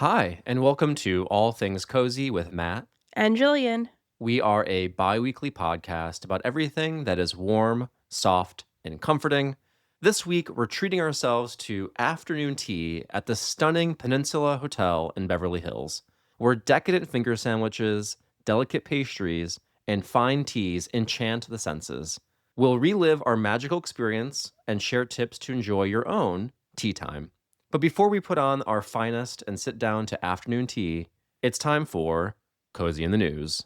Hi, and welcome to All Things Cozy with Matt. And Jillian. We are a bi weekly podcast about everything that is warm, soft, and comforting. This week, we're treating ourselves to afternoon tea at the stunning Peninsula Hotel in Beverly Hills, where decadent finger sandwiches, delicate pastries, and fine teas enchant the senses. We'll relive our magical experience and share tips to enjoy your own tea time. But before we put on our finest and sit down to afternoon tea, it's time for Cozy in the News.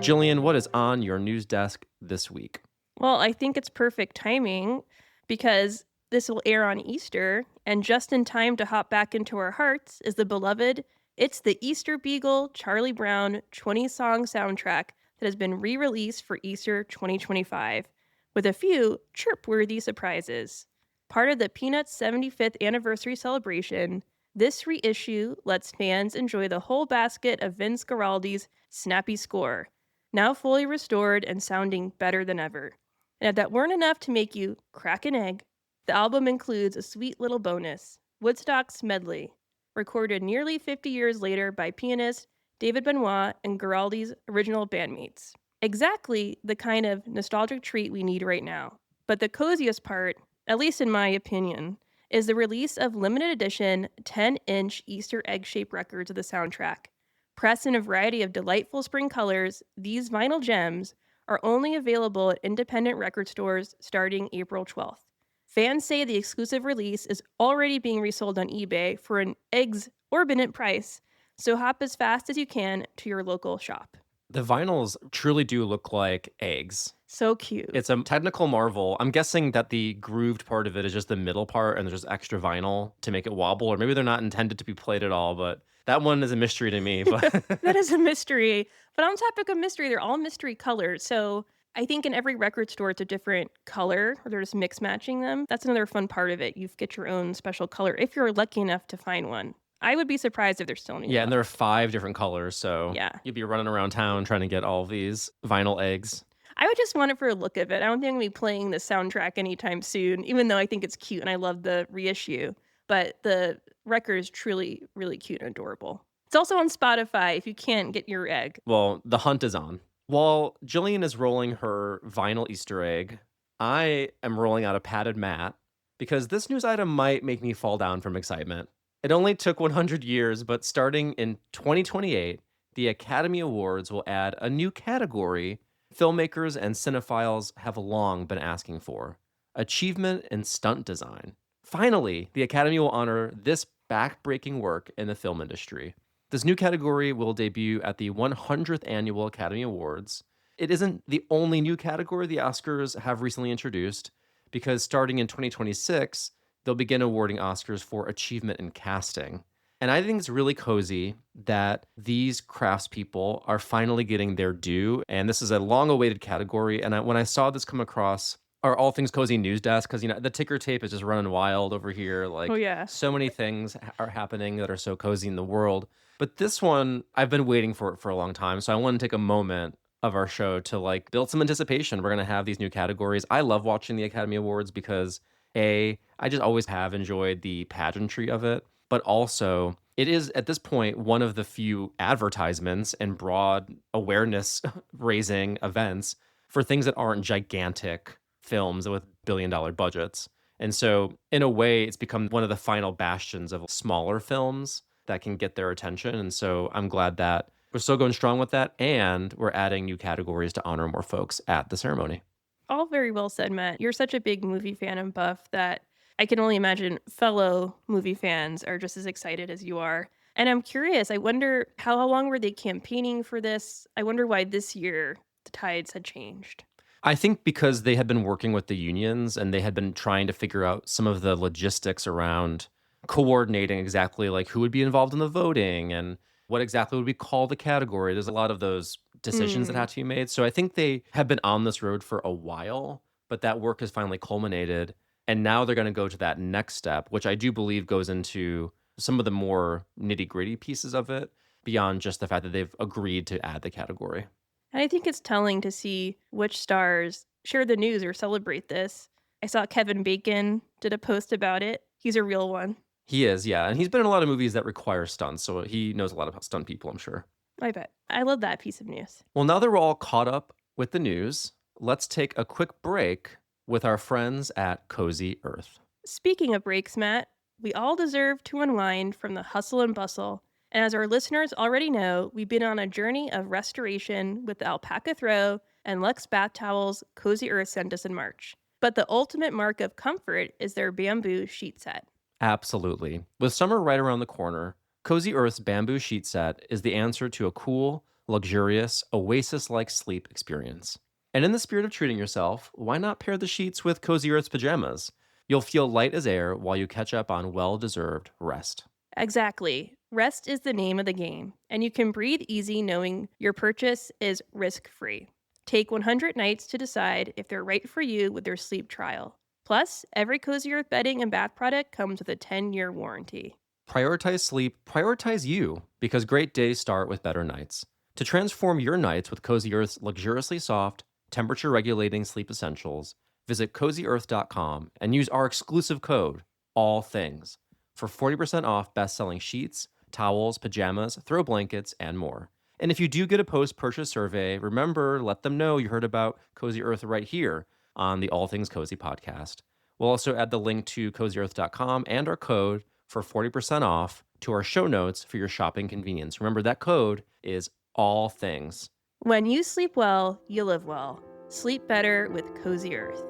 Jillian, what is on your news desk this week? Well, I think it's perfect timing because this will air on Easter, and just in time to hop back into our hearts is the beloved It's the Easter Beagle Charlie Brown 20-song soundtrack that has been re-released for Easter 2025, with a few chirp-worthy surprises. Part of the Peanuts 75th anniversary celebration, this reissue lets fans enjoy the whole basket of Vince Guaraldi's snappy score, now fully restored and sounding better than ever. And if that weren't enough to make you crack an egg, the album includes a sweet little bonus, Woodstock's Medley, recorded nearly 50 years later by pianist David Benoit and Guaraldi's original bandmates. Exactly the kind of nostalgic treat we need right now. But the coziest part, at least in my opinion, is the release of limited edition 10-inch Easter egg-shaped records of the soundtrack. Pressed in a variety of delightful spring colors, these vinyl gems are only available at independent record stores starting April 12th. Fans say the exclusive release is already being resold on eBay for an exorbitant price, so hop as fast as you can to your local shop. The vinyls truly do look like eggs. So cute. It's a technical marvel. I'm guessing that the grooved part of it is just the middle part and there's just extra vinyl to make it wobble, or maybe they're not intended to be played at all, but that one is a mystery to me. But That is a mystery. But on topic of mystery, they're all mystery colors. So I think in every record store, it's a different color, or they're just mix matching them. That's another fun part of it. You get your own special color if you're lucky enough to find one. I would be surprised if they're still any yeah, and left. there are 5 different colors, so Yeah. you'd be running around town trying to get all of these vinyl eggs. I would just want it for a look of it. I don't think I'm going to be playing the soundtrack anytime soon, even though I think it's cute and I love the reissue. But the record is truly, really cute and adorable. It's also on Spotify if you can't get your egg. Well, the hunt is on. While Jillian is rolling her vinyl Easter egg, I am rolling out a padded mat because this news item might make me fall down from excitement. It only took 100 years, but starting in 2028, the Academy Awards will add a new category filmmakers and cinephiles have long been asking for: achievement in stunt design. Finally, the Academy will honor this backbreaking work in the film industry. This new category will debut at the 100th Annual Academy Awards. It isn't the only new category the Oscars have recently introduced, because starting in 2026, they'll begin awarding Oscars for achievement in casting. And I think it's really cozy that these craftspeople are finally getting their due. And this is a long awaited category. And when I saw this come across our All Things Cozy news desk, because, the ticker tape is just running wild over here. Oh, Like, yeah. so many things are happening that are so cozy in the world. But this one, I've been waiting for it for a long time. So I want to take a moment of our show to build some anticipation. We're going to have these new categories. I love watching the Academy Awards because I just always have enjoyed the pageantry of it, but also it is at this point one of the few advertisements and broad awareness raising events for things that aren't gigantic films with billion-dollar budgets. And so, in a way, it's become one of the final bastions of smaller films that can get their attention. And so, I'm glad that we're still going strong with that, and we're adding new categories to honor more folks at the ceremony. All very well said, Matt. You're such a big movie fan and buff that I can only imagine fellow movie fans are just as excited as you are. And I'm curious, I wonder how long were they campaigning for this? I wonder why this year the tides had changed. I think because they had been working with the unions and they had been trying to figure out some of the logistics around coordinating exactly who would be involved in the voting and what exactly would we call the category. There's a lot of those decisions that Mm. had to be made. So I think they have been on this road for a while, but that work has finally culminated. And now they're going to go to that next step, which I do believe goes into some of the more nitty gritty pieces of it beyond just the fact that they've agreed to add the category. And I think it's telling to see which stars share the news or celebrate this. I saw Kevin Bacon did a post about it. He's a real one. He is, yeah, and he's been in a lot of movies that require stunts, so he knows a lot about stunt people, I'm sure. I bet. I love that piece of news. Well, now that we're all caught up with the news, let's take a quick break with our friends at Cozy Earth. Speaking of breaks, Matt, we all deserve to unwind from the hustle and bustle. And as our listeners already know, we've been on a journey of restoration with the alpaca throw and Lux bath towels Cozy Earth sent us in March. But the ultimate mark of comfort is their bamboo sheet set. Absolutely. With summer right around the corner, Cozy Earth's bamboo sheet set is the answer to a cool, luxurious, oasis like sleep experience. And in the spirit of treating yourself, why not pair the sheets with Cozy Earth's pajamas? You'll feel light as air while you catch up on well deserved rest. Exactly. Rest is the name of the game, and you can breathe easy knowing your purchase is risk free. Take 100 nights to decide if they're right for you with their sleep trial. Plus, every Cozy Earth bedding and bath product comes with a 10-year warranty. Prioritize sleep, prioritize you, because great days start with better nights. To transform your nights with Cozy Earth's luxuriously soft, temperature regulating sleep essentials, visit cozyearth.com and use our exclusive code, ALLTHINGS, for 40% off best selling sheets, towels, pajamas, throw blankets, and more. And if you do get a post purchase survey, remember, let them know you heard about Cozy Earth right here on the All Things Cozy podcast. We'll also add the link to cozyearth.com and our code for 40% off to our show notes for your shopping convenience. Remember, that code is all things. When you sleep well, you live well. Sleep better with Cozy Earth.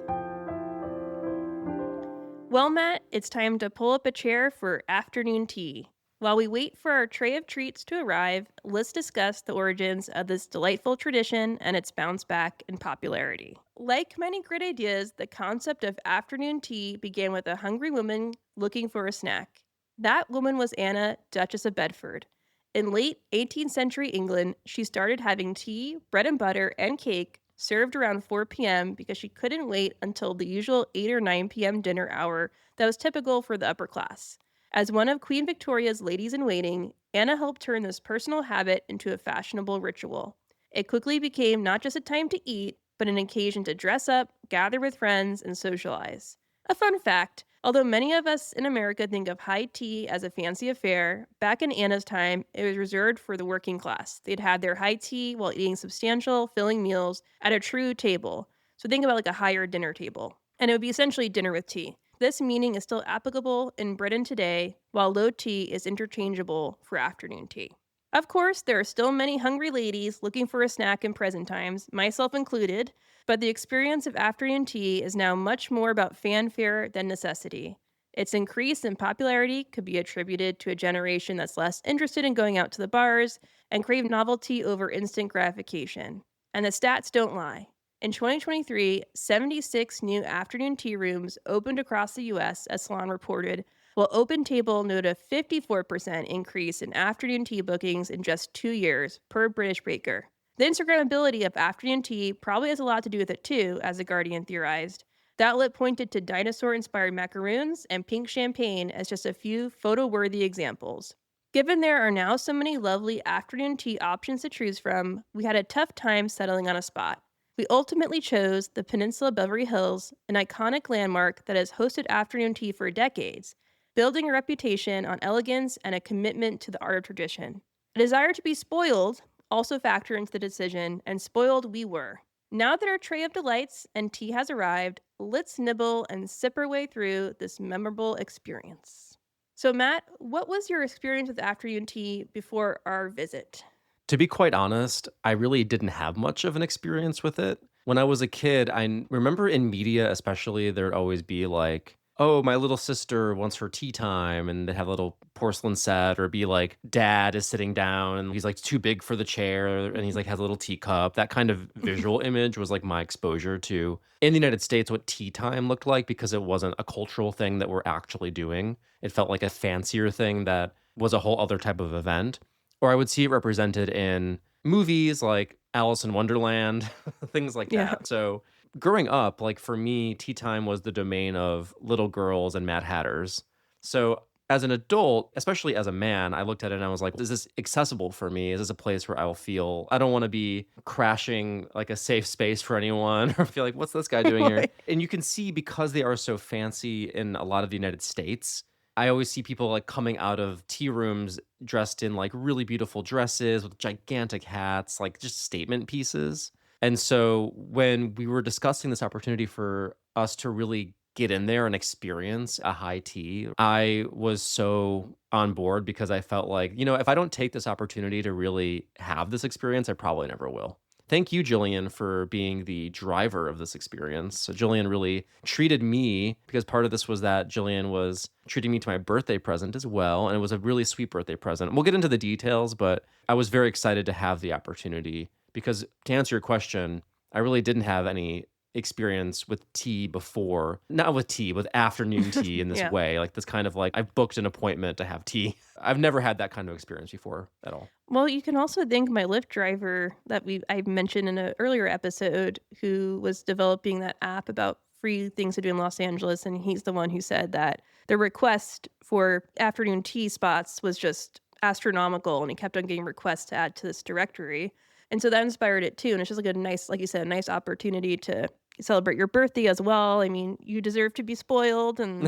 Well, Matt, it's time to pull up a chair for afternoon tea. While we wait for our tray of treats to arrive, let's discuss the origins of this delightful tradition and its bounce back in popularity. Like many great ideas, the concept of afternoon tea began with a hungry woman looking for a snack. That woman was Anna, Duchess of Bedford. In late 18th century England, she started having tea, bread and butter, and cake served around 4 p.m. because she couldn't wait until the usual 8 or 9 p.m. dinner hour that was typical for the upper class. As one of Queen Victoria's ladies in waiting, Anna helped turn this personal habit into a fashionable ritual. It quickly became not just a time to eat, but an occasion to dress up, gather with friends, and socialize. A fun fact, although many of us in America think of high tea as a fancy affair, back in Anna's time, it was reserved for the working class. They'd had their high tea while eating substantial, filling meals at a true table. So think about like a higher dinner table. And it would be essentially dinner with tea. This meaning is still applicable in Britain today, while low tea is interchangeable for afternoon tea. Of course, there are still many hungry ladies looking for a snack in present times, myself included, but the experience of afternoon tea is now much more about fanfare than necessity. Its increase in popularity could be attributed to a generation that's less interested in going out to the bars and crave novelty over instant gratification. And the stats don't lie. In 2023, 76 new afternoon tea rooms opened across the U.S., as Salon reported, while OpenTable noted a 54% increase in afternoon tea bookings in just 2 years, per British Baker. The Instagrammability of afternoon tea probably has a lot to do with it too, as The Guardian theorized. The outlet pointed to dinosaur-inspired macaroons and pink champagne as just a few photo-worthy examples. Given there are now so many lovely afternoon tea options to choose from, we had a tough time settling on a spot. We ultimately chose the Peninsula Beverly Hills, an iconic landmark that has hosted afternoon tea for decades, building a reputation on elegance and a commitment to the art of tradition. A desire to be spoiled also factored into the decision, and spoiled we were. Now that our tray of delights and tea has arrived, let's nibble and sip our way through this memorable experience. So, Matt, what was your experience with afternoon tea before our visit? To be quite honest, I really didn't have much of an experience with it. When I was a kid, remember in media, especially, there'd always be like, oh, my little sister wants her tea time, and they'd have a little porcelain set, or be like, dad is sitting down and he's like too big for the chair, and he's like has a little teacup. That kind of visual image was like my exposure to, in the United States, what tea time looked like, because it wasn't a cultural thing that we're actually doing. It felt like a fancier thing that was a whole other type of event. Or I would see it represented in movies like Alice in Wonderland, things like Yeah. that. So growing up, like for me, tea time was the domain of little girls and Mad Hatters. So As an adult, especially as a man, I looked at it and I was like, is this accessible for me? Is this a place where I will feel I don't want to be crashing like a safe space for anyone or feel like, what's this guy doing here? Right. And you can see because they are so fancy in a lot of the United States, I always see people like coming out of tea rooms dressed in like really beautiful dresses with gigantic hats, like just statement pieces. And so when we were discussing this opportunity for us to really get in there and experience a high tea, I was so on board because I felt like, if I don't take this opportunity to really have this experience, I probably never will. Thank you, Jillian, for being the driver of this experience. So Jillian really treated me because part of this was that Jillian was treating me to my birthday present as well. And it was a really sweet birthday present. We'll get into the details, but I was very excited to have the opportunity because to answer your question, I really didn't have any experience with tea before. Not with tea, with afternoon tea in this Yeah. way. Like this kind of like I've booked an appointment to have tea. I've never had that kind of experience before at all. Well, you can also thank my Lyft driver that I mentioned in an earlier episode who was developing that app about free things to do in Los Angeles, and he's the one who said that the request for afternoon tea spots was just astronomical, and he kept on getting requests to add to this directory. And so that inspired it too, and it's just like a nice, like you said, a nice opportunity to celebrate your birthday as well. I mean, you deserve to be spoiled, and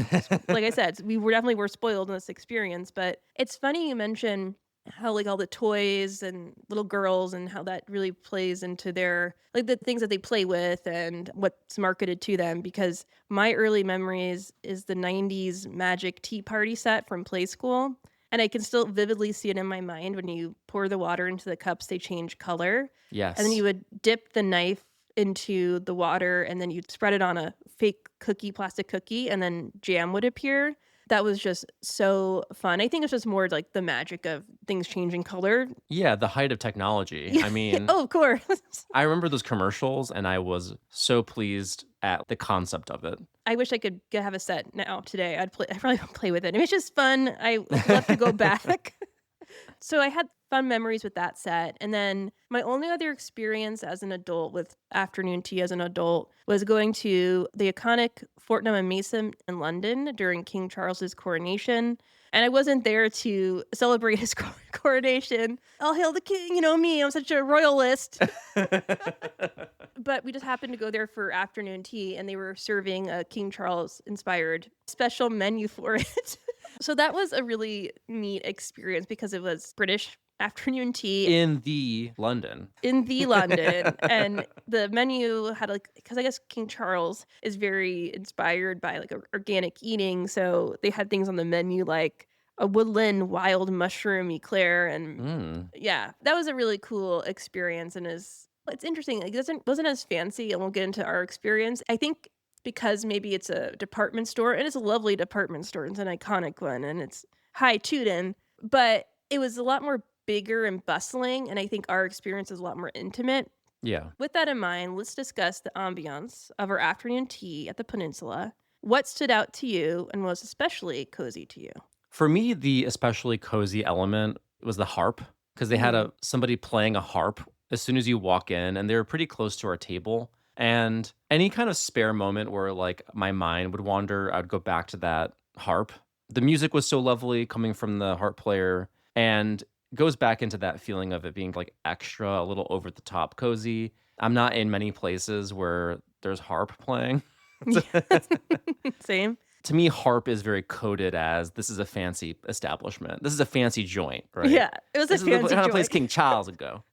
like I said, we were definitely were spoiled in this experience, but it's funny you mention how like all the toys and little girls and how that really plays into their like the things that they play with and what's marketed to them because my early memories is the 90s magic tea party set from play school and I can still vividly see it in my mind when you pour the water into the cups they change color and then you Yes. would dip the knife into the water and then you'd spread it on a fake cookie plastic cookie and then jam would appear. That was just so fun. I think it's just more like the magic of things changing color. Yeah, the height of technology. Yeah. I mean, Oh, of course. I remember those commercials and I was so pleased at the concept of it. I wish I could have a set now today. I'd probably play with it. I mean, it's just fun. I love to go back. So I had fun memories with that set. And then my only other experience as an adult with afternoon tea as an adult was going to the iconic Fortnum and Mason in London during King Charles's coronation. And I wasn't there to celebrate his coronation. All hail the king, me, I'm such a royalist. But we just happened to go there for afternoon tea and they were serving a King Charles inspired special menu for it. So that was a really neat experience because it was British afternoon tea In the London. in the London and the menu had like because I guess King Charles is very inspired by like organic eating, so they had things on the menu like a woodland wild mushroom eclair and Mm. yeah, that was a really cool experience and is it's interesting. It wasn't as fancy and we'll get into our experience. I think because maybe it's a department store and it's a lovely department store. It's an iconic one and it's high Tootin', but it was a lot more bigger and bustling, and I think our experience is a lot more intimate. Yeah. With that in mind, let's discuss the ambiance of our afternoon tea at the peninsula. What stood out to you and was especially cozy to you? For me, the especially cozy element was the harp because they had Mm. a somebody playing a harp as soon as you walk in, and they were pretty close to our table. And any kind of spare moment where like my mind would wander, I'd go back to that harp. The music was so lovely coming from the harp player and goes back into that feeling of it being like extra, a little over the top cozy. I'm not in many places where there's harp playing. Yeah. Same. To me, harp is very coded as this is a fancy establishment. This is a fancy joint, right? Yeah, it was a This is the fancy kind of place joint. King Charles would go.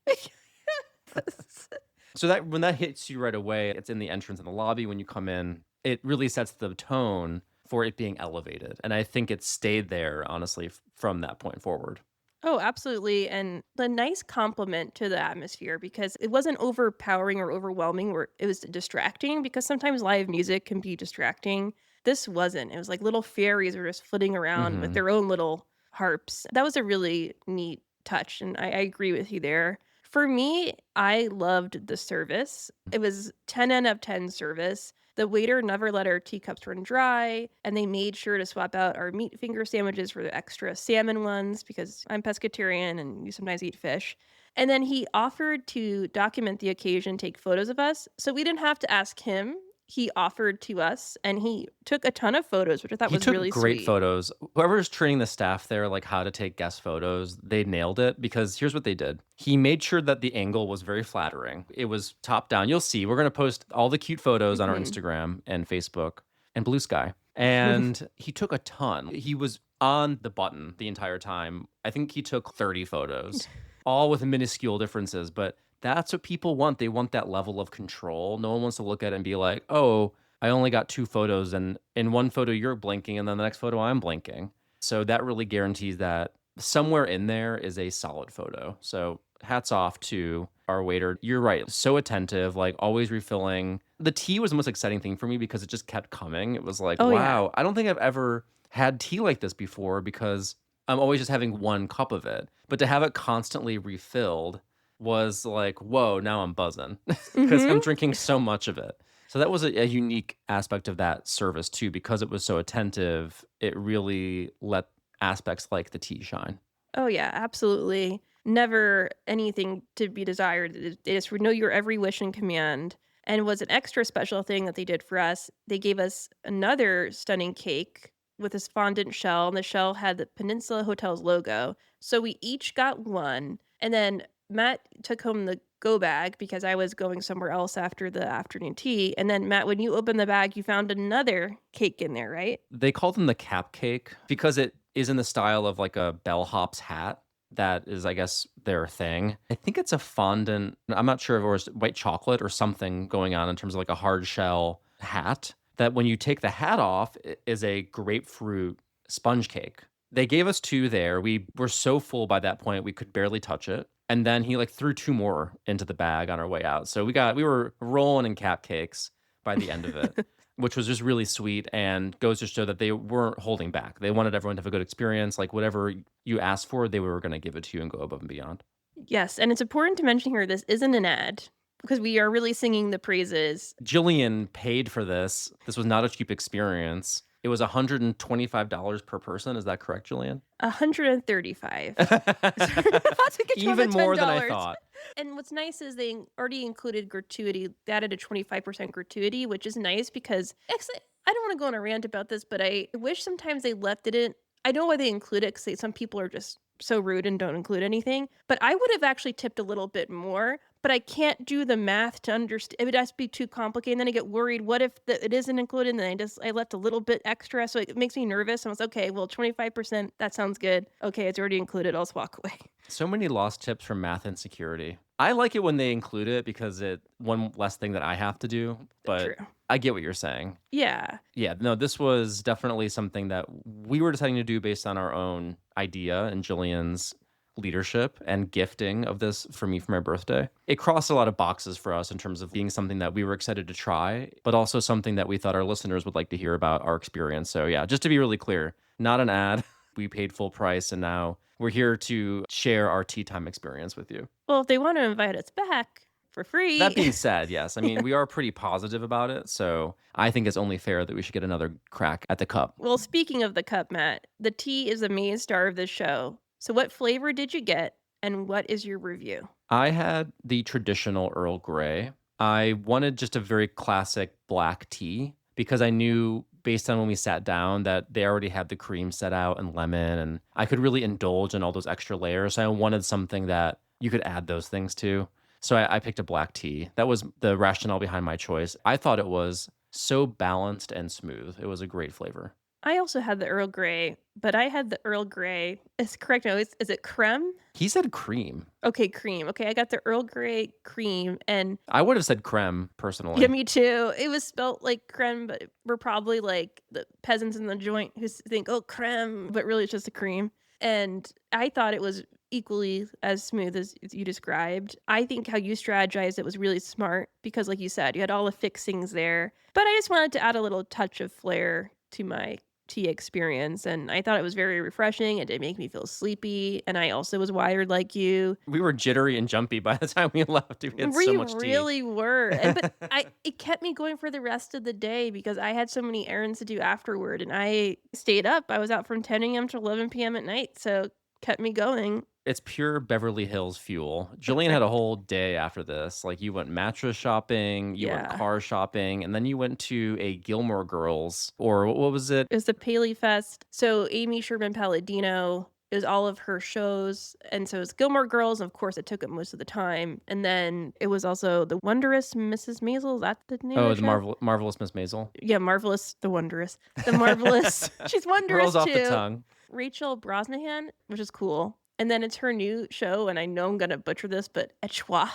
So that when that hits you right away, it's in the entrance in the lobby when you come in. It really sets the tone for it being elevated, and I think it stayed there honestly from that point forward. Oh, absolutely. And the nice compliment to the atmosphere because it wasn't overpowering or overwhelming or it was distracting because sometimes live music can be distracting. This wasn't. It was like little fairies were just flitting around with Hmm. their own little harps. That was a really neat touch. And I agree with you there. For me, I loved the service. It was 10 out of 10 service. The waiter never let our teacups run dry, and they made sure to swap out our meat finger sandwiches for the extra salmon ones because I'm pescatarian and you sometimes eat fish. And then he offered to document the occasion, take photos of us. So we didn't have to ask him. he offered to us, and he took a ton of photos, which I thought He was took really great sweet. photos. Whoever's training the staff there, like how to take guest photos, they nailed it because here's what they did. He made sure that the angle was very flattering. It was top down. You'll see. We're going to post all the cute photos on our Mhm. Instagram and Facebook and Blue Sky. And he took a ton. He was on the button the entire time. I think he took 30 photos, all with minuscule differences, but that's what people want. They want that level of control. No one wants to look at it and be like, "Oh, I only got 2 photos, and in one photo you're blinking, and then the next photo I'm blinking." So that really guarantees that somewhere in there is a solid photo. So hats off to our waiter. You're right. So attentive, like always refilling. The tea was the most exciting thing for me because it just kept coming. It was like, Oh, yeah. wow, I don't think I've ever had tea like this before because I'm always just having 1 cup of it. But to have it constantly refilled was like, whoa, now I'm buzzing because I'm Mhm. drinking so much of it. So that was a unique aspect of that service too, because it was so attentive. It really let aspects like the tea shine. Oh, yeah, absolutely. Never anything to be desired. They just would know your every wish and command. And was an extra special thing that they did for us. They gave us another stunning cake with this fondant shell, and the shell had the Peninsula Hotel's logo. So we each got one, and then Matt took home the go bag because I was going somewhere else after the afternoon tea. And then Matt, when you opened the bag, you found another cake in there, right? They called them the cap cake because it is in the style of like a bellhop's hat. That is, I guess, their thing. I think it's a fondant. I'm not sure if it was white chocolate or something going on in terms of like a hard shell hat. That when you take the hat off is a grapefruit sponge cake. They gave us 2 there. We were so full by that point we could barely touch it. And then he like threw 2 more into the bag on our way out. So we were rolling in cap cakes by the end of it, which was just really sweet and goes to show that they weren't holding back. They wanted everyone to have a good experience. Like whatever you asked for, they were going to give it to you and go above and beyond. Yes, and it's important to mention here this isn't an ad because we are really singing the praises. Jillian paid for this. This was not a cheap experience. It was $125 per person. Is that correct, Jillian? 135. That's a good job Even of more than I $10. thought. And what's nice is they already included gratuity. They added a 25% gratuity, which is nice because actually, I don't want to go on a rant about this, but I wish sometimes they left it in. I know why they include it because some people are just so rude and don't include anything. But I would have actually tipped a little bit more. But I can't do the math to understand. It would just be too complicated. And then I get worried. What if it isn't included? And then I left a little bit extra, so it makes me nervous. I was okay. Well, 25%. That sounds good. Okay, it's already included. I'll just walk away. So many lost tips from math and security. I like it when they include it because it one less thing that I have to do, but True. I get what you're saying. Yeah. Yeah, no, this was definitely something that we were deciding to do based on our own idea and Jillian's leadership and gifting of this for me for my birthday. It crossed a lot of boxes for us in terms of being something that we were excited to try, but also something that we thought our listeners would like to hear about our experience. So, yeah, just to be really clear, not an ad. We paid full price and now we're here to share our tea time experience with you. Well, if they want to invite us back for free. That being said, yes, I mean, we are pretty positive about it. So I think it's only fair that we should get another crack at the cup. Well, speaking of the cup, Matt, the tea is the main star of this show. So, what flavor did you get, and what is your review? I had the traditional Earl Grey. I wanted just a very classic black tea because I knew based on when we sat down that they already had the cream set out and lemon, and I could really indulge in all those extra layers. So I wanted something that you could add those things to. So I picked a black tea. That was the rationale behind my choice. I thought it was so balanced and smooth. It was a great flavor. I also had the Earl Grey, but I had the Earl Grey. Is correct? No, is it creme? He said cream. Okay, cream. Okay, I got the Earl Grey cream, and I would have said creme yeah, personally. me too. It was spelt like creme, but we're probably like the peasants in the joint who think, oh, creme, but really it's just a cream. And I thought it was equally as smooth as you described. I think how you strategized it was really smart because, like you said, you had all the fixings there. But I just wanted to add a little touch of flair to my tea experience. And I thought it was very refreshing. It did make me feel sleepy. And I also was wired like you. We were jittery and jumpy by the time we left. We had so We much tea. really were. And but it kept me going for the rest of the day because I had so many errands to do afterward and I stayed up. I was out from 10 a.m. to 11 p.m. at night, so kept me going. It's pure Beverly Hills fuel. Jillian had a whole day after this. Like, you went mattress shopping, you went Yeah. car shopping, and then you went to a Gilmore Girls, or what was it? It was the Paley Fest. So Amy Sherman Palladino, it was all of her shows, and so it was Gilmore Girls, and of course, it took up most of the time, and then it was also The Wondrous Mrs. Maisel, is that the name of Oh, the the show? Marvelous Miss Maisel. Yeah, Marvelous, The Wondrous. The Marvelous she's Rolls wondrous off the too. tongue. Rachel Brosnahan, which is cool, and then it's her new show, and I know I'm gonna butcher this, but Etchoir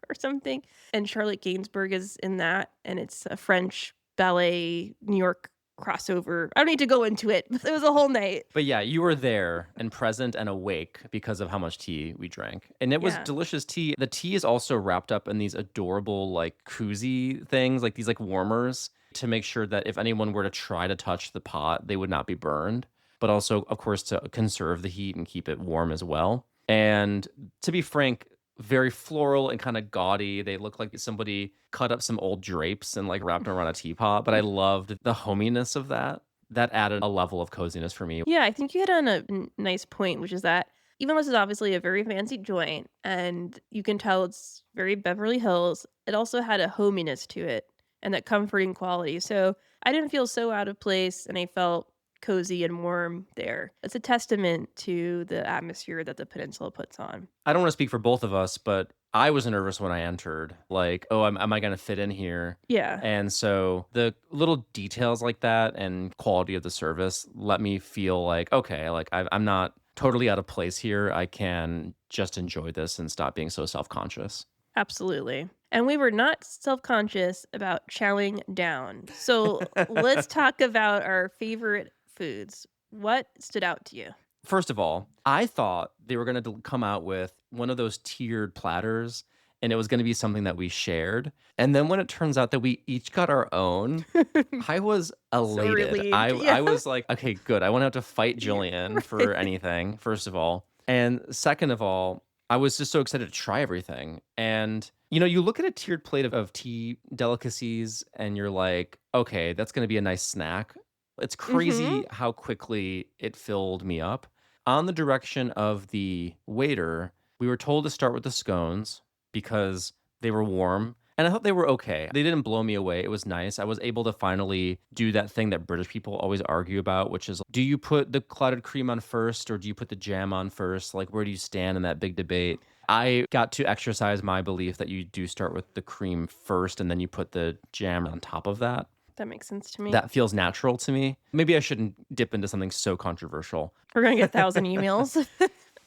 or something, and Charlotte Gainsbourg is in that, and it's a French ballet, New York crossover. I don't need to go into it. It was a whole night. But yeah, you were there and present and awake because of how much tea we drank. And it was Yeah. delicious tea. The tea is also wrapped up in these adorable, like, koozie things, like these, like, warmers to make sure that if anyone were to try to touch the pot, they would not be burned. But also, of course, to conserve the heat and keep it warm as well. And to be frank, very floral and kind of gaudy. They look like somebody cut up some old drapes and like wrapped them around a teapot. But I loved the hominess of that. That added a level of coziness for me. Yeah, I think you hit on a nice point, which is that even though this is obviously a very fancy joint and you can tell it's very Beverly Hills, it also had a hominess to it and that comforting quality. So I didn't feel so out of place and I felt cozy and warm there. It's a testament to the atmosphere that the peninsula puts on. I don't want to speak for both of us, but I was nervous when I entered. Like, oh, am I going to fit in here? Yeah. And so the little details like that and quality of the service let me feel like, okay, like I'm not totally out of place here. I can just enjoy this and stop being so self conscious. Absolutely. And we were not self conscious about chowing down. So let's talk about our favorite foods. What stood out to you? First of all, I thought they were going to come out with one of those tiered platters and it was going to be something that we shared. And then when it turns out that we each got our own, I was So elated. relieved. I Yeah. was like, okay, good. I won't have to fight Yeah, Jillian for right. anything, first of all. And second of all, I was just so excited to try everything. And, you look at a tiered plate of tea delicacies and you're like, okay, that's going to be a nice snack. It's Mhm. crazy how quickly it filled me up. On the direction of the waiter, we were told to start with the scones because they were warm. And I thought they were okay. They didn't blow me away. It was nice. I was able to finally do that thing that British people always argue about, which is, do you put the clotted cream on first or do you put the jam on first? Like, where do you stand in that big debate? I got to exercise my belief that you do start with the cream first and then you put the jam on top of that. That makes sense to me. That feels natural to me. Maybe I shouldn't dip into something so controversial. We're gonna get 1,000 emails.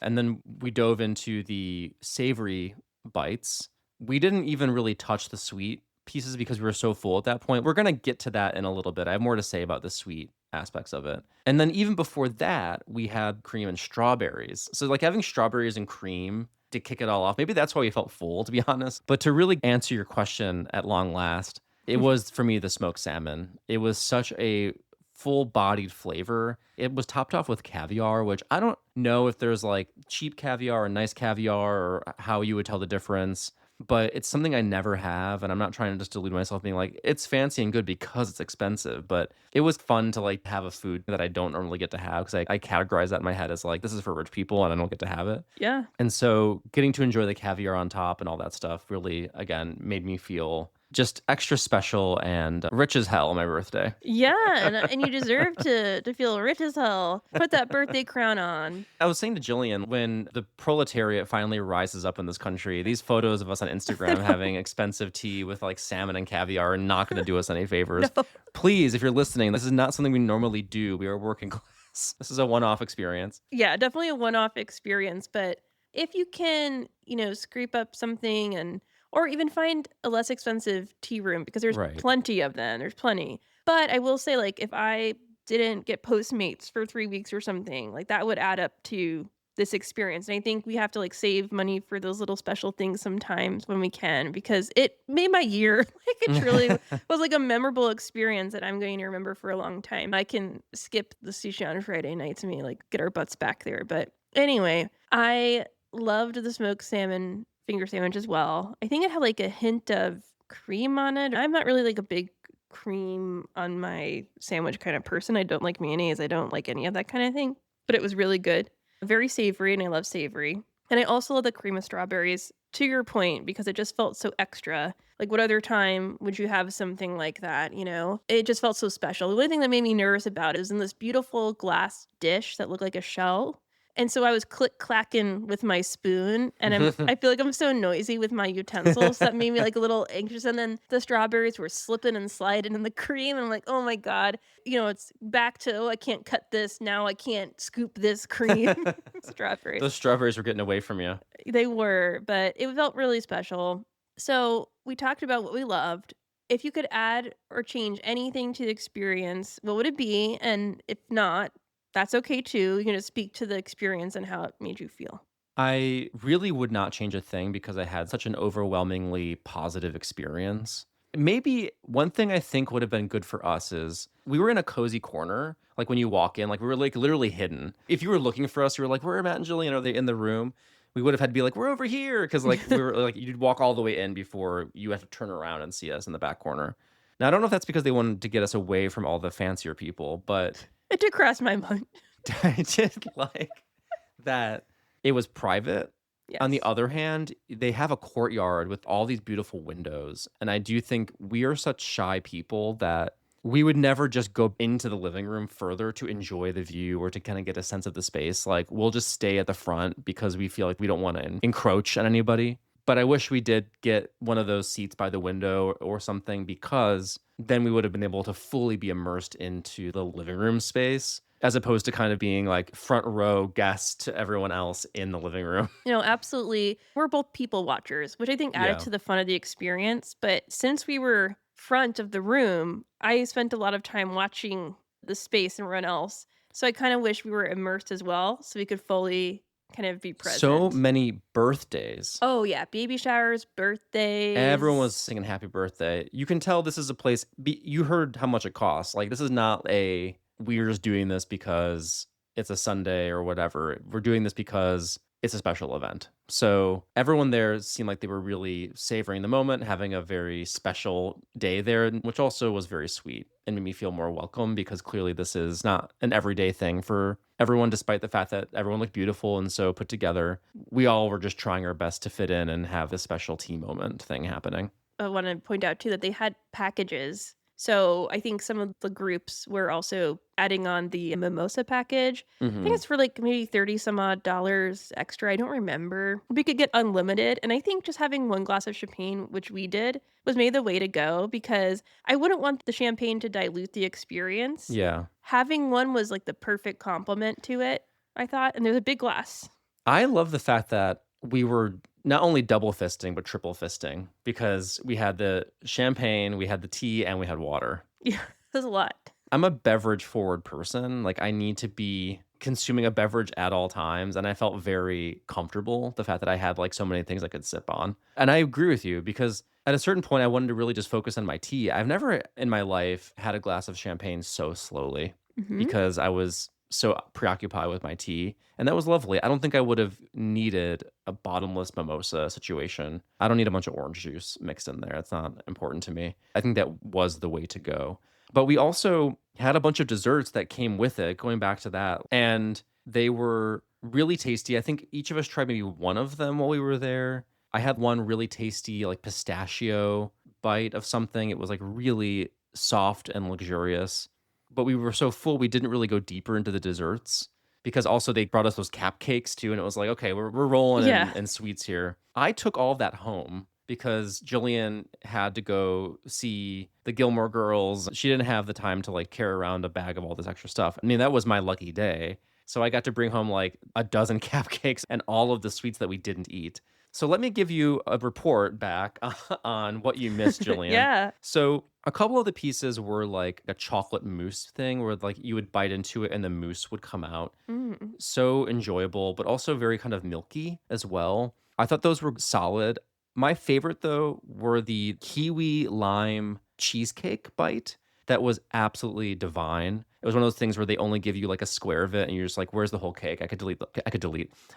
And then we dove into the savory bites. We didn't even really touch the sweet pieces because we were so full at that point. We're going to get to that in a little bit. I have more to say about the sweet aspects of it. And then even before that, we had cream and strawberries. So, like, having strawberries and cream to kick it all off, maybe that's why we felt full, to be honest. But to really answer your question at long last, it was for me the smoked salmon. It was such a full bodied flavor. It was topped off with caviar, which I don't know if there's like cheap caviar or nice caviar or how you would tell the difference, but it's something I never have. And I'm not trying to just delude myself being like, it's fancy and good because it's expensive. But it was fun to like have a food that I don't normally get to have because I categorize that in my head as like, this is for rich people and I don't get to have it. Yeah. And so getting to enjoy the caviar on top and all that stuff really, again, made me feel just extra special and rich as hell on my birthday. Yeah, and you deserve to feel rich as hell. Put that birthday crown on. I was saying to Jillian, when the proletariat finally rises up in this country, these photos of us on Instagram having expensive tea with like salmon and caviar are not going to do us any favors. No. Please, if you're listening, this is not something we normally do. We are working class. This is a one-off experience. Yeah, definitely a one-off experience, but if you can, scrape up something or even find a less expensive tea room because there's Right. plenty of them. There's plenty. But I will say, like, if I didn't get Postmates for 3 weeks or something, like that would add up to this experience. And I think we have to like save money for those little special things sometimes when we can because it made my year. Like it truly was like a memorable experience that I'm going to remember for a long time. I can skip the sushi on Friday nights and we like get our butts back there. But anyway, I loved the smoked salmon finger sandwich as well. I think it had like a hint of cream on it. I'm not really like a big cream on my sandwich kind of person. I don't like mayonnaise. I don't like any of that kind of thing. But it was really good. Very savory, and I love savory. And I also love the cream of strawberries, to your point, because it just felt so extra. Like, what other time would you have something like that, you know? It just felt so special. The only thing that made me nervous about it was in this beautiful glass dish that looked like a shell. And so I was click clacking with my spoon, and I feel like I'm so noisy with my utensils that made me like a little anxious. And then the strawberries were slipping and sliding in the cream. And I'm like, oh my God. You know, it's back to, oh, I can't cut this. Now I can't scoop this cream. Those Strawberries. strawberries were getting away from you. They were, but it felt really special. So we talked about what we loved. If you could add or change anything to the experience, what would it be? And if not, that's okay too. You can just speak to the experience and how it made you feel. I really would not change a thing because I had such an overwhelmingly positive experience. Maybe one thing I think would have been good for us is we were in a cozy corner. Like when you walk in, like we were like literally hidden. If you were looking for us, you were like, "Where are Matt and Jillian? Are they in the room?" We would have had to be like, "We're over here," because like we were like you'd walk all the way in before you had to turn around and see us in the back corner. Now I don't know if that's because they wanted to get us away from all the fancier people, but It did cross my mind. I did like that it was private. On the Yes. other hand, they have a courtyard with all these beautiful windows, and I do think we are such shy people that we would never just go into the living room further to enjoy the view or to kinda get a sense of the space, like, we'll just stay at the front because we feel like we don't wanna encroach on anybody, but I wish we did get one of those seats by the window or something because then we would have been able to fully be immersed into the living room space as opposed to kind of being, like, front row guest to everyone else in the living room. You know, absolutely. We're both people watchers, which I think added Yeah. to the fun of the experience. But since we were front of the room, I spent a lot of time watching the space and everyone else. So I kind of wish we were immersed as well so we could fully kind of be So present. many birthdays. Oh, yeah. Baby showers, Everyone was birthdays. singing happy birthday. You can tell this is a place you heard how much it costs. Like, this is not a, "We're just doing this because it's a Sunday or whatever." We're doing this because it's a special event. So, everyone there seemed like they were really savoring the moment, having a very special day there, which also was very sweet and made me feel more welcome because clearly this is not an everyday thing for everyone, despite the fact that everyone looked beautiful and so put together. We all were just trying our best to fit in and have this special tea moment thing happening. I want to point out too that they had packages. So I think some of the groups were also adding on the mimosa package. I think Mhm. it's for like maybe 30 some odd dollars extra. I don't remember. We could get unlimited. And I think just having one glass of champagne, which we did, was maybe the way to go because I wouldn't want the champagne to dilute the experience. Yeah. Having one was like the perfect complement to it, I thought. And there's a big glass. I love the fact that we were not only double fisting, but triple fisting because we had the champagne, we had the tea, and we had water. Yeah, there's a lot. I'm a beverage forward person. Like, I need to be consuming a beverage at all times. And I felt very comfortable the fact that I had like so many things I could sip on. And I agree with you because at a certain point, I wanted to really just focus on my tea. I've never in my life had a glass of champagne so slowly Hmm. because I was so preoccupied with my tea. And that was lovely. I don't think I would have needed a bottomless mimosa situation. I don't need a bunch of orange juice mixed in there. It's not important to me. I think that was the way to go. But we also had a bunch of desserts that came with it, going back to that, and they were really tasty. I think each of us tried maybe one of them while we were there. I had one really tasty, like pistachio bite of something. It was like really soft and luxurious. But we were so full, we didn't really go deeper into the desserts because also they brought us those cap cakes too. And it was like, okay, we're rolling Yeah. in sweets here. I took all of that home because Jillian had to go see the Gilmore Girls. She didn't have the time to like carry around a bag of all this extra stuff. I mean, that was my lucky day. So I got to bring home like a dozen cupcakes and all of the sweets that we didn't eat. So let me give you a report back on what you missed, Jillian. Yeah. So a couple of the pieces were like a chocolate mousse thing where like you would bite into it and the mousse would come out. Mm. So enjoyable, but also very kind of milky as well. I thought those were solid. My favorite though were the kiwi lime cheesecake bite. That was absolutely divine. It was one of those things where they only give you like a square of it and you're just like, where's the whole cake? I could delete.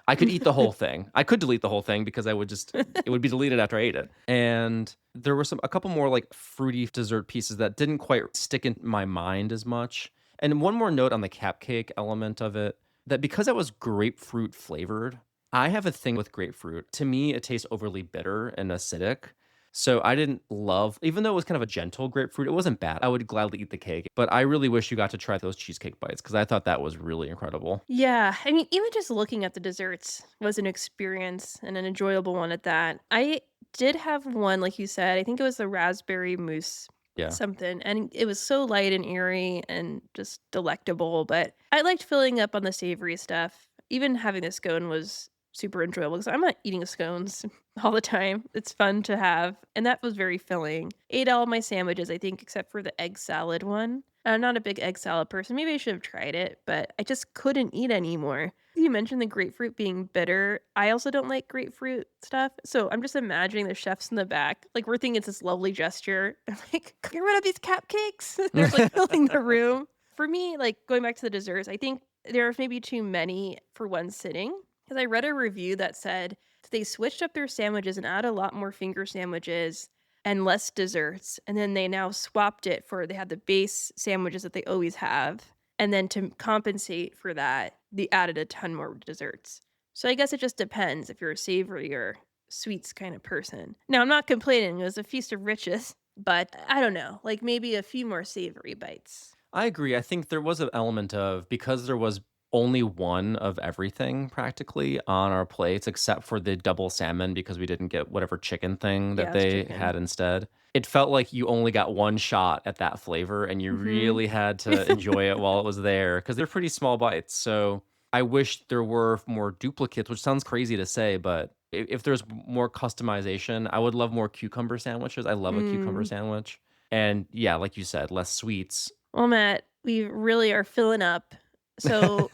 I could eat the whole thing. I could delete the whole thing because I would just it would be deleted after I ate it. And there were a couple more like fruity dessert pieces that didn't quite stick in my mind as much. And one more note on the cupcake element of it. that because it was grapefruit flavored, I have a thing with grapefruit. To me, it tastes overly bitter and acidic. So I didn't love, even though it was kind of a gentle grapefruit, it wasn't bad. I would gladly eat the cake, but I really wish you got to try those cheesecake bites because I thought that was really incredible. Yeah, I mean, even just looking at the desserts was an experience and an enjoyable one at that. I did have one, like you said, I think it was the raspberry mousse Yeah. something, and it was so light and airy and just delectable, but I liked filling up on the savory stuff. Even having the scone was super enjoyable because I'm not eating scones all the time. It's fun to have, and that was very filling. Ate all my sandwiches, I think, except for the egg salad one. I'm not a big egg salad person. Maybe I should have tried it, but I just couldn't eat anymore. You mentioned the grapefruit being bitter. I also don't like grapefruit stuff. So I'm just imagining the chefs in the back. Like we're thinking it's this lovely gesture. I'm like, get rid of these cupcakes. They're like filling the room. For me, like going back to the desserts, I think there's maybe too many for one sitting. Because I read a review that said that they switched up their sandwiches and add a lot more finger sandwiches and less desserts. And then they now swapped it for they had the base sandwiches that they always have. And then to compensate for that, they added a ton more desserts. So I guess it just depends if you're a savory or sweets kind of person. Now, I'm not complaining. It was a feast of riches, but I don't know, like maybe a few more savory bites. I agree. I think there was an element of because there was only one of everything practically on our plates, except for the double salmon because we didn't get whatever chicken thing that Yeah, it's they chicken. had instead. It felt like you only got one shot at that flavor and you Mhm. really had to enjoy it while it was there because they're pretty small bites. So I wish there were more duplicates, which sounds crazy to say, but if there's more customization, I would love more cucumber sandwiches. I love a cucumber Mm. sandwich. And yeah, like you said, less sweets. Well, Matt, we really are filling up. So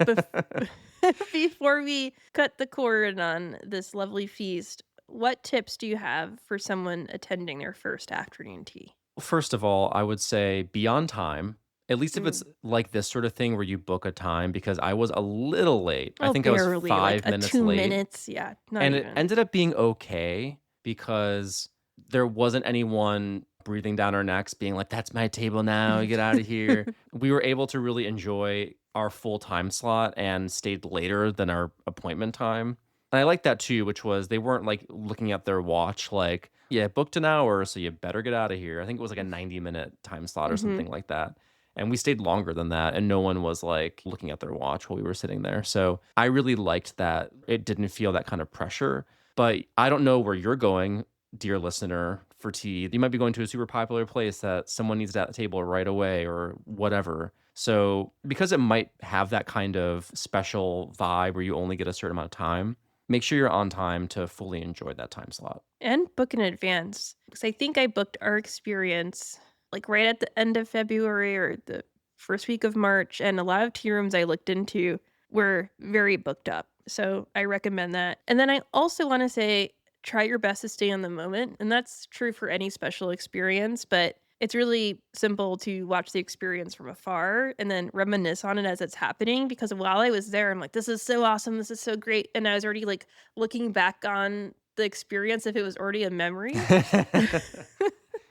before we cut the cord on this lovely feast, what tips do you have for someone attending their first afternoon tea? First of all, I would say be on time, at least if it's Mm. like this sort of thing where you book a time because I was a little late. I Oh, think I was barely, like 5 a minutes 2 late, minutes. Yeah, not and it even. ended up being okay because there wasn't anyone breathing down our necks being like, "That's my table now, get out of here." We were able to really enjoy our full time slot and stayed later than our appointment time. And I like that too, which was they weren't like looking at their watch like, "Yeah, booked an hour, so you better get out of here." I think it was like a 90-minute time slot or Mhm. something like that. And we stayed longer than that, and no one was like looking at their watch while we were sitting there. So I really liked that it didn't feel that kind of pressure. But I don't know where you're going, dear listener, for tea. You might be going to a super popular place that someone needs that table right away or whatever. So, because it might have that kind of special vibe where you only get a certain amount of time, make sure you're on time to fully enjoy that time slot. And book in advance. Because I think I booked our experience like right at the end of February or the first week of March. And a lot of tea rooms I looked into were very booked up. So I recommend that. And then I also want to say try your best to stay in the moment. And that's true for any special experience, but it's really simple to watch the experience from afar and then reminisce on it as it's happening. Because while I was there, I'm like, this is so awesome. This is so great. And I was already like looking back on the experience if it was already a memory.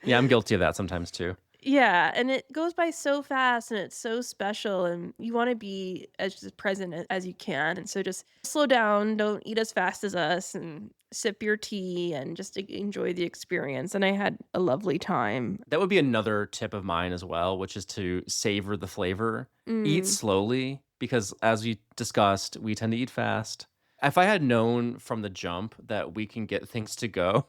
Yeah, I'm guilty of that sometimes too. Yeah, and it goes by so fast and it's so special and you wanna be as just present as you can, and so just slow down, don't eat as fast as us, and sip your tea and just enjoy the experience, and I had a lovely time. That would be another tip of mine as well, which is to savor the flavor. Eat Mm. slowly because, as we discussed, we tend to eat fast. If I had known from the jump that we can get things to go,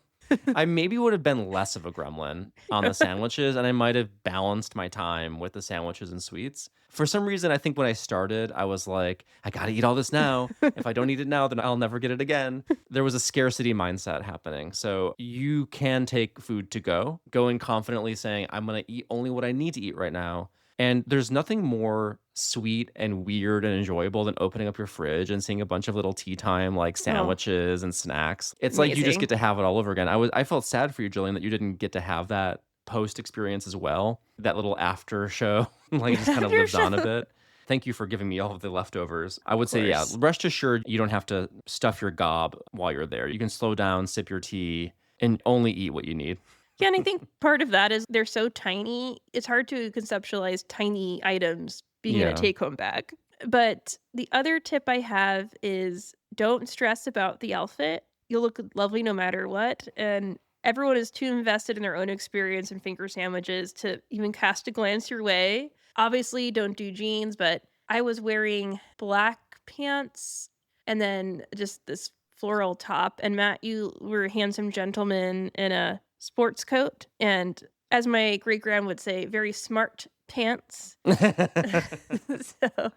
I maybe would have been less of a gremlin on the sandwiches, and I might have balanced my time with the sandwiches and sweets. For some reason, I think when I started, I was like, I gotta eat all this now. If I don't eat it now, then I'll never get it again. There was a scarcity mindset happening. So you can take food to go in confidently saying, I'm gonna eat only what I need to eat right now. And there's nothing more sweet and weird and enjoyable than opening up your fridge and seeing a bunch of little tea time like Oh, sandwiches and snacks. It's like you just amazing. get to have it all over again. I felt sad for you, Jillian, that you didn't get to have that post experience as well. That little after show, like it just kind of After lives on a show. bit. Thank you for giving me all of the leftovers. I Of would say, yeah, course. rest assured you don't have to stuff your gob while you're there. You can slow down, sip your tea, and only eat what you need. Yeah, and I think part of that is they're so tiny, it's hard to conceptualize tiny items being in a Yeah. take-home bag. But the other tip I have is don't stress about the outfit. You'll look lovely no matter what, and everyone is too invested in their own experience in finger sandwiches to even cast a glance your way. Obviously, don't do jeans, but I was wearing black pants and then just this floral top, and Matt, you were a handsome gentleman in a sports coat, and as my great-grand would say, very smart pants. So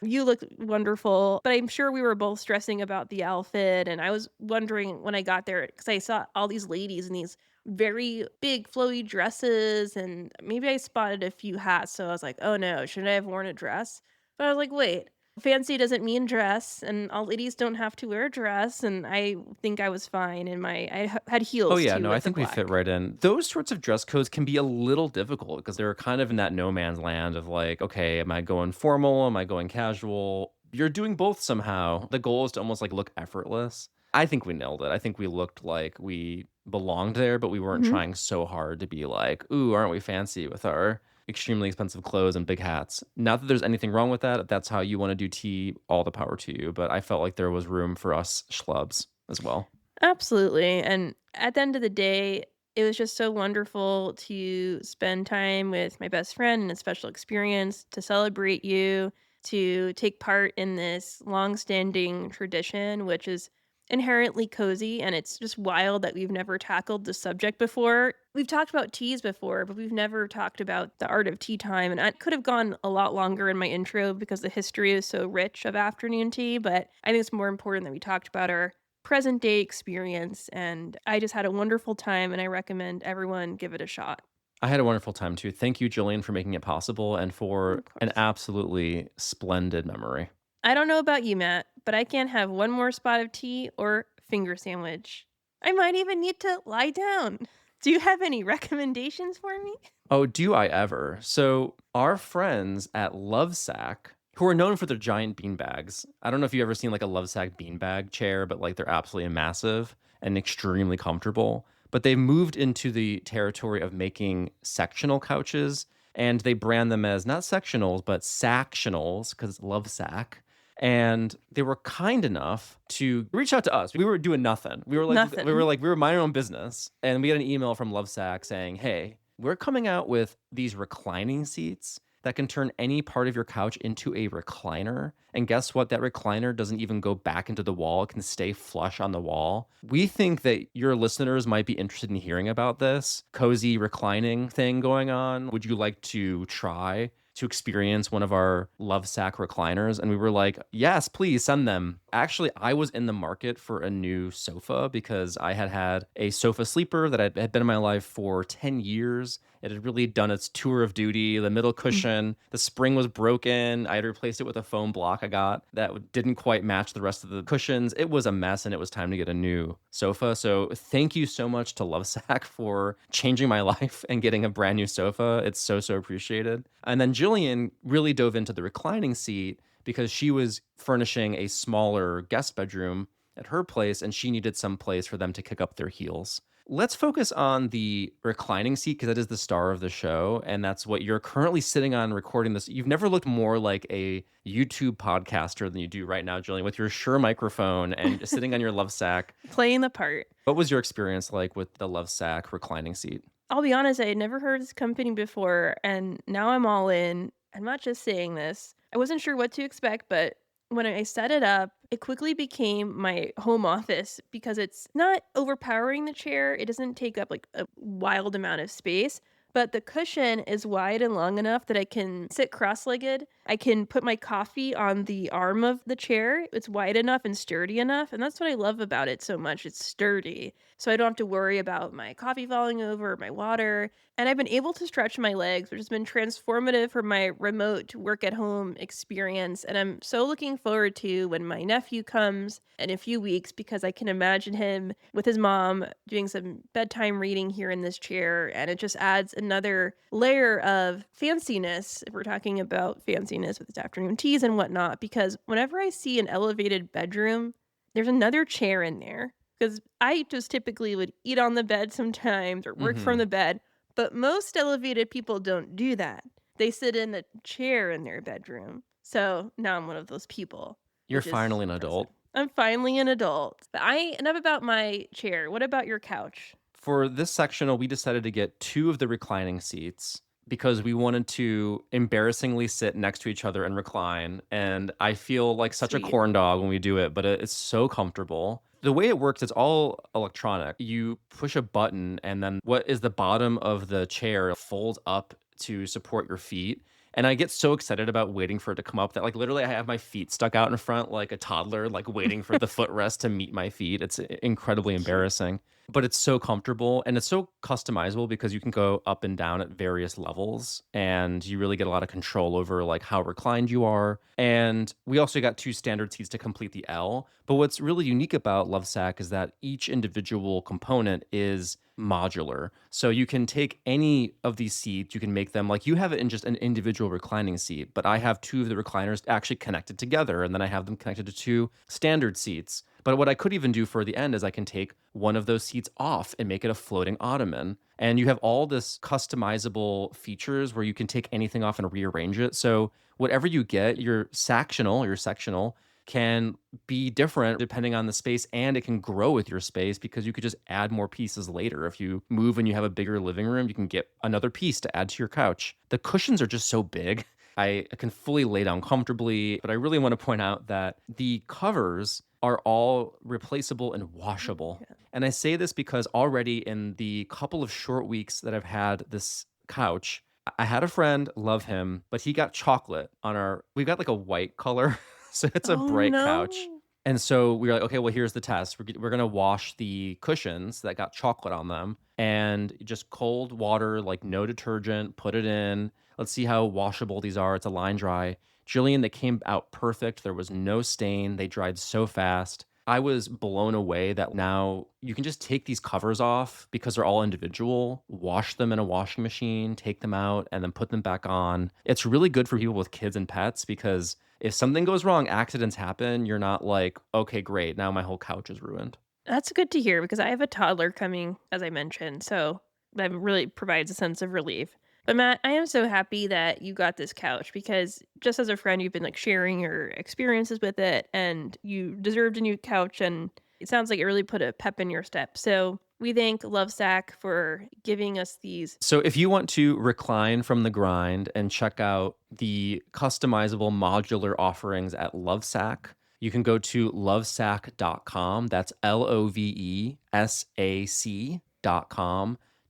you look wonderful, but I'm sure we were both stressing about the outfit, and I was wondering when I got there because I saw all these ladies in these very big flowy dresses, and maybe I spotted a few hats, so I was like, "Oh, no, should I have worn a dress?" But I was like, "Wait, fancy doesn't mean dress, and all ladies don't have to wear a dress," and I think I was fine in my had Oh, heels yeah, too no, I with the think we fit black. right in. Those sorts of dress codes can be a little difficult because they're kind of in that no man's land of like, okay, am I going formal? Am I going casual? You're doing both somehow. The goal is to almost like look effortless. I think we nailed it. I think we looked like we belonged there, but we weren't Mhm. trying so hard to be like, ooh, aren't we fancy with our extremely expensive clothes and big hats? Not that there's anything wrong with that. If that's how you want to do tea, all the power to you. But I felt like there was room for us schlubs as well. Absolutely, and at the end of the day, it was just so wonderful to spend time with my best friend and a special experience, to celebrate you, to take part in this long-standing tradition, which is inherently cozy, and it's just wild that we've never tackled the subject before. We've talked about teas before, but we've never talked about the art of tea time, and I could have gone a lot longer in my intro because the history is so rich of afternoon tea, but I think it's more important that we talked about our present day experience, and I just had a wonderful time, and I recommend everyone give it a shot. I had a wonderful time too. Thank you, Jillian, for making it possible and for Of an course. absolutely splendid memory. I don't know about you, Matt, but I can't have one more spot of tea or finger sandwich. I might even need to lie down. Do you have any recommendations for me? Oh, do I ever? So, our friends at Lovesack, who are known for their giant bean bags. I don't know if you've ever seen like a Lovesack beanbag chair, but like they're absolutely massive and extremely comfortable. But they've moved into the territory of making sectional couches and they brand them as not sectionals, but Sactionals because Lovesack. And they were kind enough to reach out to us. We were doing nothing. Nothing. We were minding our own business. And we got an email from Lovesack saying, hey, we're coming out with these reclining seats that can turn any part of your couch into a recliner. And guess what? That recliner doesn't even go back into the wall, it can stay flush on the wall. We think that your listeners might be interested in hearing about this cozy reclining thing going on. Would you like to try to experience one of our Love Sack recliners? And we were like, yes, please send them. Actually, I was in the market for a new sofa because I had had a sofa sleeper that had been in my life for 10 years. It had really done its tour of duty. The middle Mm. cushion, the spring was broken. I had replaced it with a foam block I got that didn't quite match the rest of the cushions. It was a mess and it was time to get a new sofa. So thank you so much to Lovesack for changing my life and getting a brand new sofa. It's so, so appreciated. And then Jillian really dove into the reclining seat because she was furnishing a smaller guest bedroom at her place and she needed some place for them to kick up their heels. Let's focus on the reclining seat because that is the star of the show. And that's what you're currently sitting on recording this. You've never looked more like a YouTube podcaster than you do right now, Julian, with your Shure microphone and just sitting on your Love Sack. Playing the part. What was your experience like with the Love Sack reclining seat? I'll be honest, I had never heard of this company before, and now I'm all in. I'm not just saying this. I wasn't sure what to expect, but when I set it up, it quickly became my home office because it's not overpowering the chair. It doesn't take up like a wild amount of space, but the cushion is wide and long enough that I can sit cross-legged. I can put my coffee on the arm of the chair. It's wide enough and sturdy enough, and that's what I love about it so much. It's sturdy, so I don't have to worry about my coffee falling over or my water. And I've been able to stretch my legs, which has been transformative for my remote work at home experience. And I'm so looking forward to when my nephew comes in a few weeks because I can imagine him with his mom doing some bedtime reading here in this chair. And it just adds another layer of fanciness if we're talking about fanciness with its afternoon teas and whatnot. Because whenever I see an elevated bedroom, there's another chair in there. Because I just typically would eat on the bed sometimes or work from Hmm. the bed, but most elevated people don't do that. They sit in a chair in their bedroom. So now I'm one of those people, You're which is finally an impressive. adult. I'm finally an adult. But enough about my chair. What about your couch? For this sectional, we decided to get 2 of the reclining seats because we wanted to embarrassingly sit next to each other and recline, and I feel like such a Sweet. corn dog when we do it, but it's so comfortable. The way it works, it's all electronic. You push a button, and then what is the bottom of the chair folds up to support your feet, and I get so excited about waiting for it to come up that, like, literally, I have my feet stuck out in front like a toddler, like, waiting for the footrest to meet my feet. It's incredibly Cute. embarrassing. But it's so comfortable and it's so customizable because you can go up and down at various levels and you really get a lot of control over like how reclined you are. And we also got 2 standard seats to complete the L. But what's really unique about Lovesac is that each individual component is modular. So you can take any of these seats, you can make them like you have it in just an individual reclining seat, but I have 2 of the recliners actually connected together and then I have them connected to 2 standard seats. But what I could even do for the end is I can take one of those seats off and make it a floating ottoman. And you have all this customizable features where you can take anything off and rearrange it. So whatever you get, your sectional can be different depending on the space and it can grow with your space because you could just add more pieces later. If you move and you have a bigger living room, you can get another piece to add to your couch. The cushions are just so big. I can fully lay down comfortably, but I really want to point out that the covers are all replaceable and washable. Yeah. And I say this because already in the couple of short weeks that I've had this couch, I had a friend, love him, but he got chocolate on we got like a white color. So it's a Oh bright couch. no. And so we were like, okay, well, here's the test. We're going to wash the cushions that got chocolate on them and just cold water, like no detergent, put it in. Let's see how washable these are. It's a line dry. Jillian, they came out perfect. There was no stain. They dried so fast. I was blown away that now you can just take these covers off because they're all individual, wash them in a washing machine, take them out, and then put them back on. It's really good for people with kids and pets because if something goes wrong, accidents happen, you're not like, okay, great, now my whole couch is ruined. That's good to hear because I have a toddler coming, as I mentioned, so that really provides a sense of relief. But Matt, I am so happy that you got this couch because just as a friend, you've been like sharing your experiences with it and you deserved a new couch and it sounds like it really put a pep in your step. So we thank Lovesac for giving us these. So if you want to recline from the grind and check out the customizable modular offerings at Lovesac, you can go to lovesac.com. That's LOVESAC.com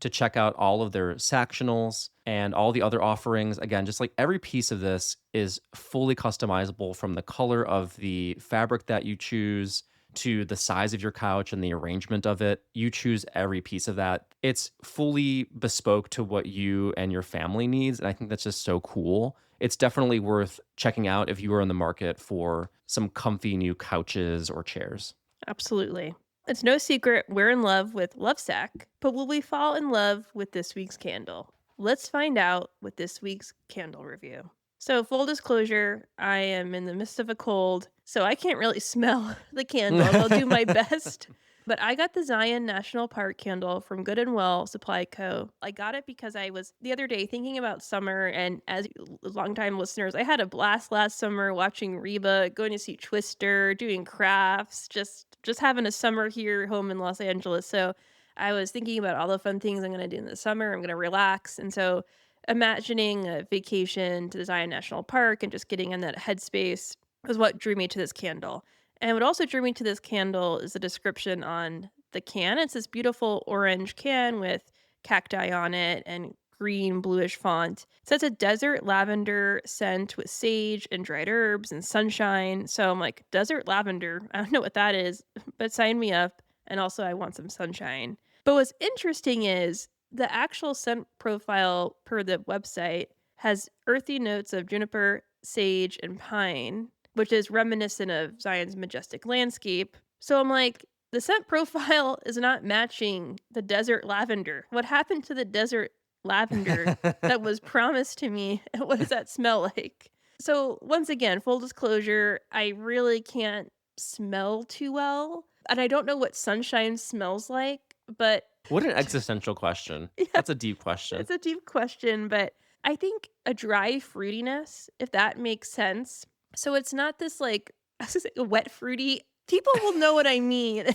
to check out all of their Sactionals and all the other offerings. Again, just like every piece of this is fully customizable from the color of the fabric that you choose to the size of your couch and the arrangement of it. You choose every piece of that. It's fully bespoke to what you and your family needs. And I think that's just so cool. It's definitely worth checking out if you are in the market for some comfy new couches or chairs. Absolutely. It's no secret we're in love with Lovesac, but will we fall in love with this week's candle? Let's find out with this week's candle review. So, full disclosure, I am in the midst of a cold, so I can't really smell the candles. I'll do my best. But I got the Zion National Park candle from Good and Well Supply Co. I got it because I was the other day thinking about summer, and as longtime listeners, I had a blast last summer watching Reba, going to see Twister, doing crafts, just having a summer here home in Los Angeles. So I was thinking about all the fun things I'm going to do in the summer. I'm going to relax, and so imagining a vacation to the Zion National Park and just getting in that headspace was what drew me to this candle. And what also drew me to this candle is the description on the can. It's this beautiful orange can with cacti on it and green bluish font. It says a desert lavender scent with sage and dried herbs and sunshine. So I'm like, desert lavender. I don't know what that is, but sign me up. And also, I want some sunshine. But what's interesting is the actual scent profile per the website has earthy notes of juniper, sage, and pine, which is reminiscent of Zion's majestic landscape. So I'm like, the scent profile is not matching the desert lavender. What happened to the desert lavender that was promised to me? What does that smell like? So once again, full disclosure, I really can't smell too well. And I don't know what sunshine smells like, but What an existential question. yeah, That's a deep question. it's a deep question, but I think a dry fruitiness, if that makes sense. So it's not this like I was gonna say wet fruity. People will know what I mean.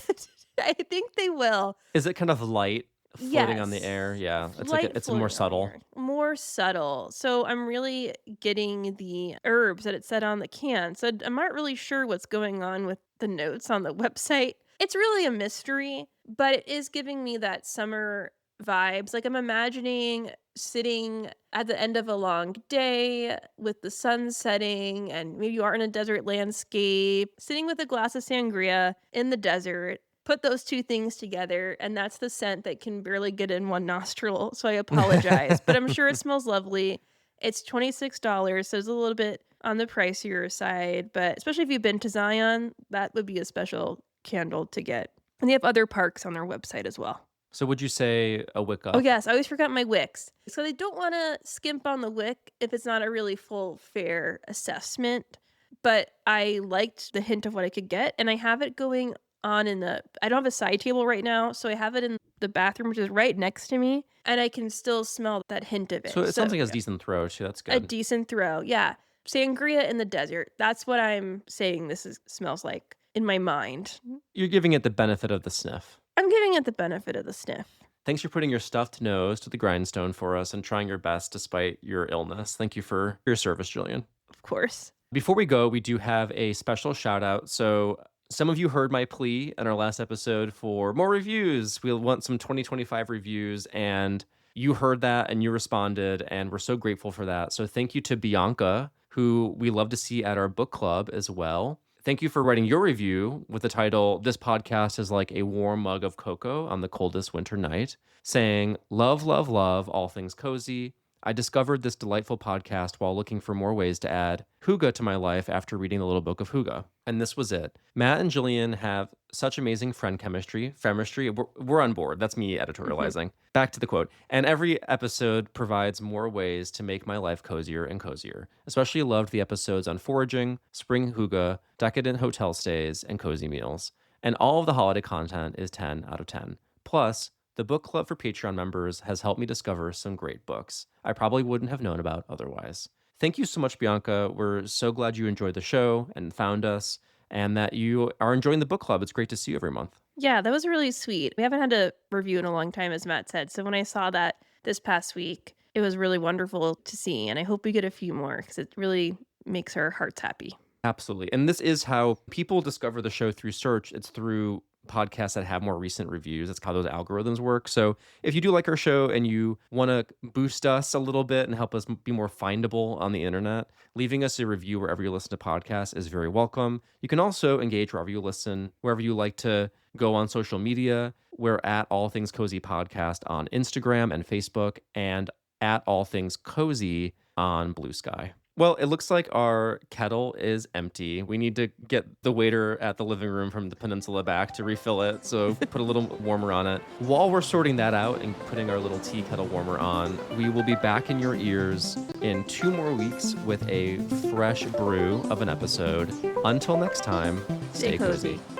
I think they will. Is it kind of light, floating on the air? Yes. Yeah, Light it's more floating on the subtle. air. More subtle. So I'm really getting the herbs that it said on the can. So I'm not really sure what's going on with the notes on the website. It's really a mystery, but it is giving me that summer vibes. Like I'm imagining sitting at the end of a long day with the sun setting, and maybe you are in a desert landscape, sitting with a glass of sangria in the desert. Put those two things together, and that's the scent that can barely get in one nostril. So I apologize, but I'm sure it smells lovely. It's $26, so it's a little bit on the pricier side, but especially if you've been to Zion, that would be a special candle to get. And they have other parks on their website as well. So would you say a wick Oh, up? yes, I always forgot my wicks. So they don't wanna skimp on the wick if it's not a really full, fair assessment, but I liked the hint of what I could get, and I have it going on in the I don't have a side table right now, so I have it in the bathroom, which is right next to me, and I can still smell that hint of So it. it So, sounds like it has decent throw too, that's a good. decent throw, yeah. Sangria in the desert, that's what I'm saying smells like in my mind. You're giving it the benefit of the sniff. I'm giving it the benefit of the sniff, Thanks for putting your stuffed nose to the grindstone for us and trying your best despite your illness. Thank you for your service, Jillian. of course. Before we go, we do have a special shout out. So, some of you heard my plea in our last episode for more reviews. We want some 2025 reviews, and you heard that and you responded, and we're so grateful for that. So, thank you to Bianca, who we love to see at our book club as well. Thank you for writing your review with the title, This Podcast is Like a Warm Mug of Cocoa on the Coldest Winter Night, saying, Love, love, love all things cozy. I discovered this delightful podcast while looking for more ways to add Huga to my life after reading The Little Book of Huga. And this was it. Matt and Jillian have such amazing friend chemistry, femistry. We're on board. That's me editorializing. Back to the quote. And every episode provides more ways to make my life cozier and cozier. Especially loved the episodes on foraging, spring Huga, decadent hotel stays, and cozy meals. And all of the holiday content is 10 out of 10. Plus, the book club for Patreon members has helped me discover some great books I probably wouldn't have known about otherwise. Thank you so much, Bianca. We're so glad you enjoyed the show and found us, and that you are enjoying the book club. It's great to see you every month. Yeah, that was really sweet. We haven't had a review in a long time, as Matt said. So when I saw that this past week, it was really wonderful to see. And I hope we get a few more because it really makes our hearts happy. Absolutely. And this is how people discover the show through search. It's through podcasts that have more recent reviews. That's how those algorithms work. So if you do like our show and you want to boost us a little bit and help us be more findable on the internet, leaving us a review wherever you listen to podcasts is very welcome. You can also engage wherever you listen, wherever you like to go on social media. We're at All Things Cozy Podcast on Instagram and Facebook, and at All Things Cozy on Blue Sky. Well, it looks like our kettle is empty. We need to get the waiter at the living room from the peninsula back to refill it, so put a little warmer on it. While we're sorting that out and putting our little tea kettle warmer on, we will be back in your ears in 2 more weeks with a fresh brew of an episode. Until next time, Stay stay cozy. cozy.